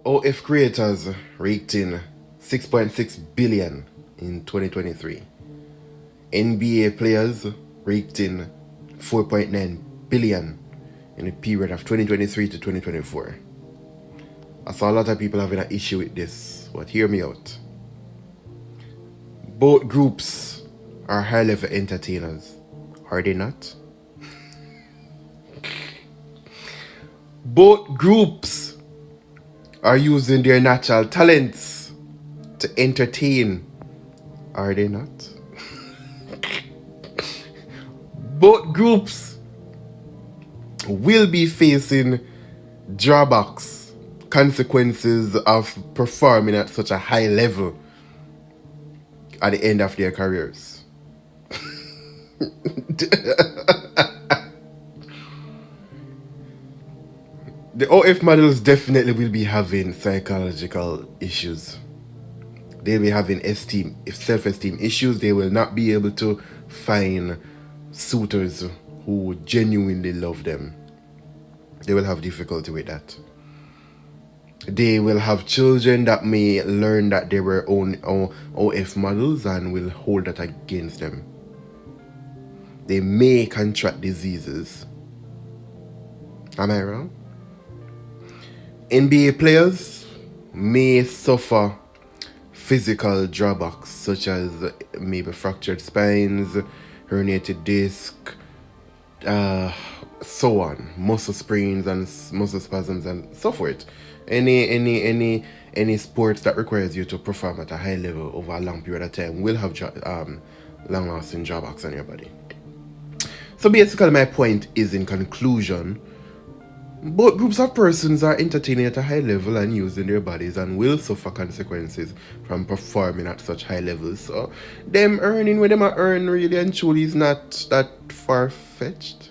OF creators raked in 6.6 billion in 2023. NBA players raked in 4.9 billion in the period of 2023 to 2024. I saw a lot of people having an issue with this, but hear me out. Both groups are high-level entertainers, are they not? Both groups are using their natural talents to entertain, are they not? Both groups will be facing drawbacks, consequences of performing at such a high level at the end of their careers. The OF models definitely will be having psychological issues. They'll be having self-esteem issues. They will not be able to find suitors who genuinely love them. They will have difficulty with that. They will have children that may learn that they were OF models and will hold that against them. They may contract diseases. Am I wrong? NBA players may suffer physical drawbacks such as maybe fractured spines, herniated disc, so on, muscle sprains and muscle spasms and so forth. Any sports that requires you to perform at a high level over a long period of time will have long-lasting drawbacks on your body. So basically my point is, in conclusion, both groups of persons are entertaining at a high level and using their bodies and will suffer consequences from performing at such high levels. So them earning what them are earn really and truly is not that far-fetched.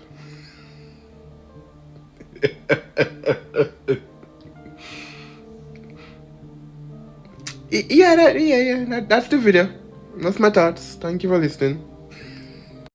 That's the video. That's my thoughts. Thank you for listening.